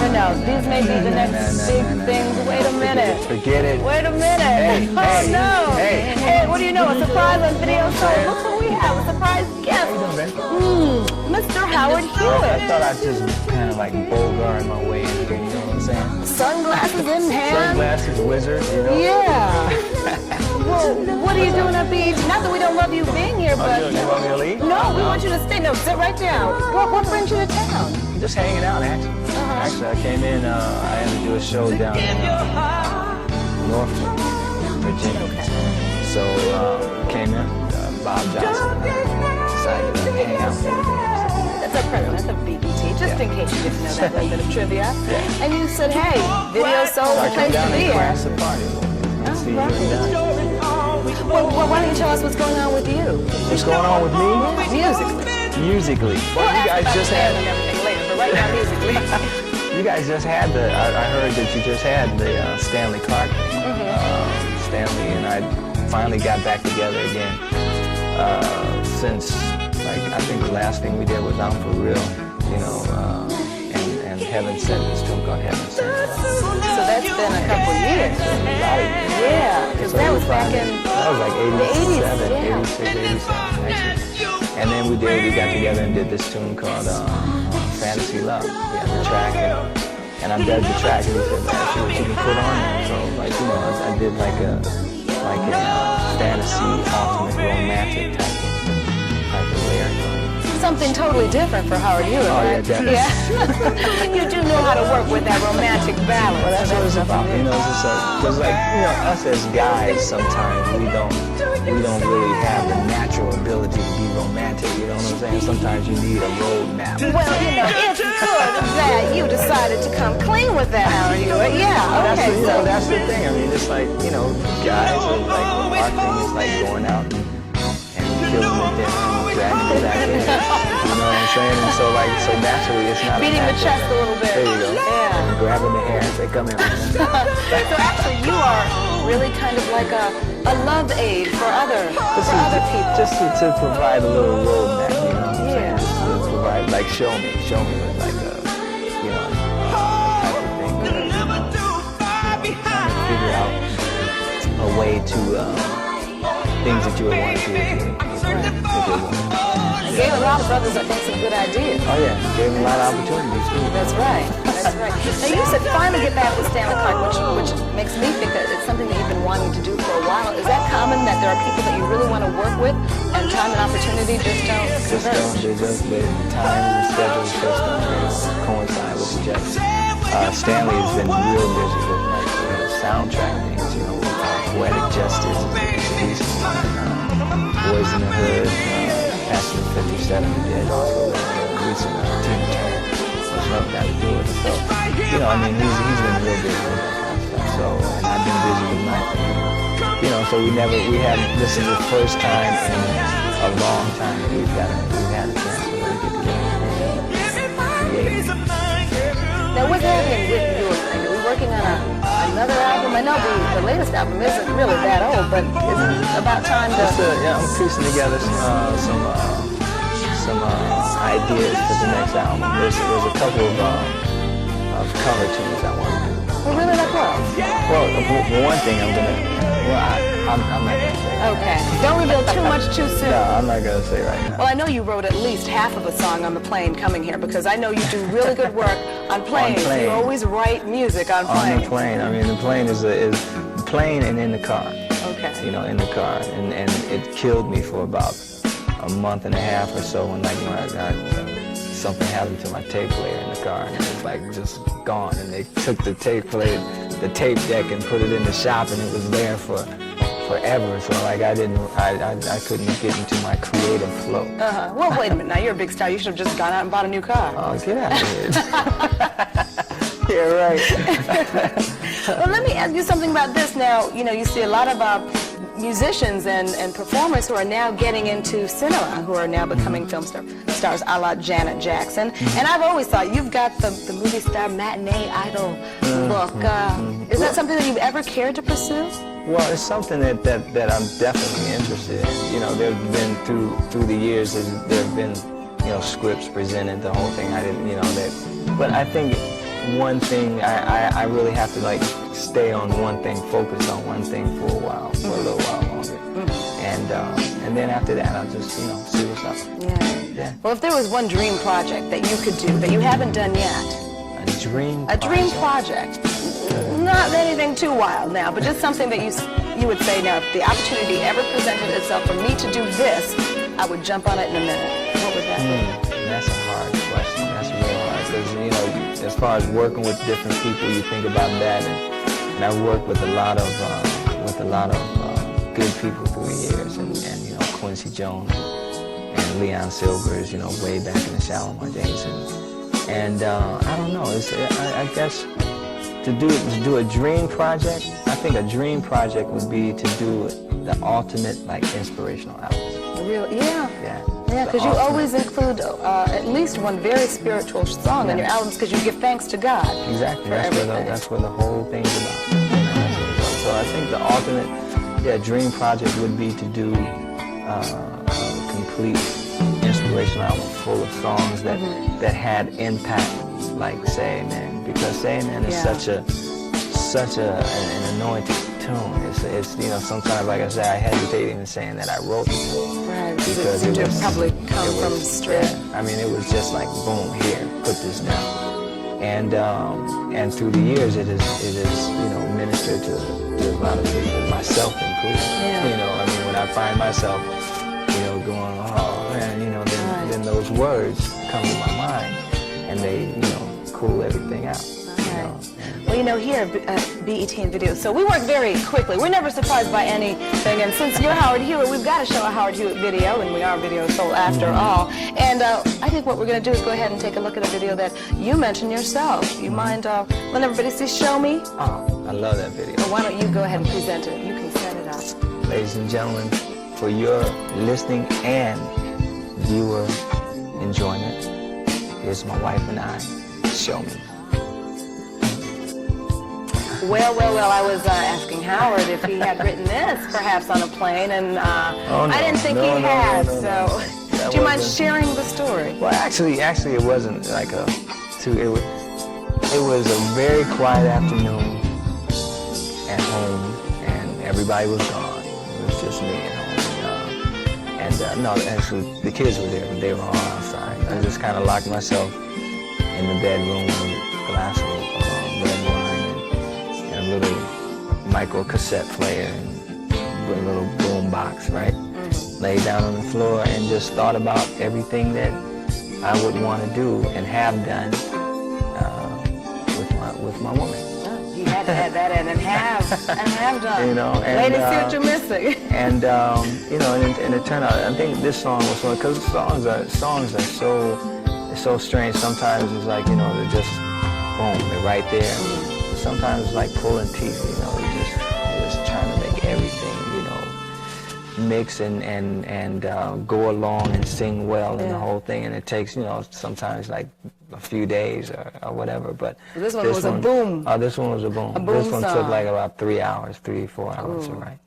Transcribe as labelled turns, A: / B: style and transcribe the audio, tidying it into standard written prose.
A: never know. These may be the next big things. Wait a minute.
B: Forget it.
A: Wait a minute.
B: Hey,
A: no. Hey, what do you know? A surprise on video show. Look who we have. A surprise guest. Mr. Howard Hewett.
B: I thought I'd just kind of like bogart my way in here, you know what I'm saying?
A: Sunglasses in hand.
B: Sunglasses, wizard, you know?
A: Yeah. Well, what are you doing up here? Not that we don't love you being here, but...
B: Oh, you want me to leave?
A: No, we want you to stay. No, sit right down. What brings you to town?
B: Just hanging out, actually. Actually, I came in, I had to do a show down in Norfolk, Virginia. So, came in, Bob Johnson, decided to hang out with me.
A: That's our president of BET, just in case you didn't know that little bit of trivia. And you said, hey, Video Soul's the place to be at. Well, why don't you tell us what's going on with you?
B: What's going on with me?
A: Musically.
B: Musically. Well, you guys just had...
A: and everything later, but right now musically.
B: You guys just had the... I heard that you just had the Stanley Clark thing. Stanley and I finally got back together again. Since, like, I think the last thing we did was I'm For Real, you know, and Heaven Sent, this tune called Heaven Sent.
A: So that's been a couple years. Yeah, because that was back in...
B: That was like 87, 86, 87, actually. And then we got together and did this tune called Fantasy Love. We had the track, and I did the track, and he said, man, see what you can put on there. So, like, you know, I did like a fantasy, ultimate, romantic type of lyric.
A: Something totally different for Howard Hewett, right?
B: Definitely.
A: Yeah. You do know how to work with that romantic ballad.
B: Well, that's what it's about, you know. Because, like, you know, us as guys, sometimes we don't really have the natural ability to be romantic. You know what I'm saying? Sometimes you need a roadmap.
A: Well, you know, it's good that you decided to come clean with that, Howard Hewett. Yeah, okay.
B: So that's the thing. I mean, it's like, you know, guys are like, our thing is like going out and killing it there and dragging it back in. You know what I'm saying? And so, like, so naturally, it's not
A: beating the chest a little bit.
B: There you go.
A: Yeah.
B: And grabbing the hair and say, come here.
A: So actually, you are really kind of like a love aid for other people.
B: Just to provide a little roadmap, you know what I'm
A: Yeah.
B: saying? Just to provide, like, show me with like a, you know, type of thing. Trying to figure out a way to, things that you would want to do if you
A: Gave a lot of brothers, I think, some good ideas.
B: Oh yeah, gave them a lot of opportunities too.
A: That's right. That's right. Now you said finally get back with Stanley Clark, which makes me think that it's something that you've been wanting to do for a while. Is that common that there are people that you really want to work with and time and opportunity just don't converge?
B: The time and schedules just don't coincide with each other. Stanley has been real busy with like soundtrack things, you know, Poetic Justice, Boys in the Hood, Passion 57, he did also recent Tina Turner, which helped that to do it. So, you know, I mean, he's been real busy with that kind of stuff. So, and I've been busy with my thing. You know, so this is the first time in a long time that we've had a chance to really get together.
A: Now, what's happening with your thing? Are we working on another album? I know the latest album isn't really that old, but isn't it about time to...
B: Yeah, I'm piecing together some ideas for the next album. There's a couple of cover tunes I want to do.
A: Well, really, like what?
B: Well, one thing I'm not going to say.
A: Okay. Don't reveal too much too soon.
B: No, I'm not going to say right now.
A: Well, I know you wrote at least half of a song on the plane coming here because I know you do really good work on planes. You always write music on planes.
B: On the plane. I mean, the plane is plane and in the car.
A: Okay.
B: You know, in the car. And it killed me for about a month and a half or so when something happened to my tape player in the car and it was like just gone. And they took the tape deck and put it in the shop and it was there for forever. So like I couldn't get into my creative flow.
A: Well, wait a minute. Now you're a big star. You should have just gone out and bought a new car.
B: Oh, get out of here. Yeah, right.
A: Well, let me ask you something about this now. You know, you see a lot of musicians and performers who are now getting into cinema, who are now becoming film stars, a la Janet Jackson. And I've always thought you've got the movie star matinee idol look. Is that something that you've ever cared to pursue?
B: Well, it's something that I'm definitely interested in. You know, there have been through the years, there have been, you know, scripts presented, the whole thing. I didn't, you know, that. But I think one thing. I really have to like stay on one thing, focus on one thing for a while, for a little while longer. And then after that, I'll just, you know, see what's up.
A: Yeah. Well, if there was one dream project that you could do that you haven't done yet.
B: A dream
A: project. Not anything too wild now, but just something that you would say, now, if the opportunity ever presented itself for me to do this, I would jump on it in a minute. What would that be?
B: That's a hard question. That's real hard because, you know, as far as working with different people, you think about that, and I've worked with a lot of good people through the years, and you know, Quincy Jones and Leon Silvers, you know, way back in the Shalimar days, and I don't know. I guess to do a dream project. I think a dream project would be to do the ultimate like inspirational album.
A: Really? Yeah.
B: Yeah.
A: Yeah, because you always include at least one very spiritual song in your albums because you give thanks to God.
B: Exactly. That's what the whole thing's about. So I think the ultimate, dream project would be to do a complete inspirational album full of songs that had impact, like Say Amen, because Say Amen is such an anointed tune. It's you know, sometimes, like I said, I hesitate in saying that I wrote the tune.
A: Right, because it would probably come from straight.
B: Yeah, I mean, it was just like, boom, here, put this down. And through the years, it is you know, ministered to a lot of people, myself included.
A: Yeah.
B: You know, I mean, when I find myself, you know, going, oh man, you know, then those words come to my mind, and they, you know, cool everything out.
A: Well, you know, here at BET and Video, so we work very quickly. We're never surprised by anything, and since you're Howard Hewett, we've got to show a Howard Hewett video, and we are Video Soul after all. And I think what we're going to do is go ahead and take a look at a video that you mentioned yourself. You mind letting everybody see Show Me?
B: Oh, I love that video.
A: Well, why don't you go ahead and present it? You can set it up.
B: Ladies and gentlemen, for your listening and viewer enjoyment, here's my wife and I, Show Me.
A: Well, I was asking Howard if he had written this, perhaps on a plane, and I didn't think he had, so do you mind sharing the story?
B: Well, actually, it wasn't like it was a very quiet afternoon at home, and everybody was gone. It was just me at home. No, actually, the kids were there, but they were all outside. I just kind of locked myself in the bedroom with a glass of red wine, a little micro cassette player and a little boom box, right? Lay down on the floor and just thought about everything that I would want to do and have done with my woman.
A: Oh, you had to have that and have done.
B: You know, and
A: ladies, see what you're missing.
B: And you know, and it turned out. I think this song was one because songs are so strange. Sometimes it's like, you know, they're just boom, they're right there. Sometimes it's like pulling teeth, you know, you're just trying to make everything, you know, mix and go along and sing well and the whole thing, and it takes, you know, sometimes like a few days or whatever, but
A: this one was a boom.
B: Oh, this one was a boom. This one took like about 3 hours, 3 to 4 hours to write.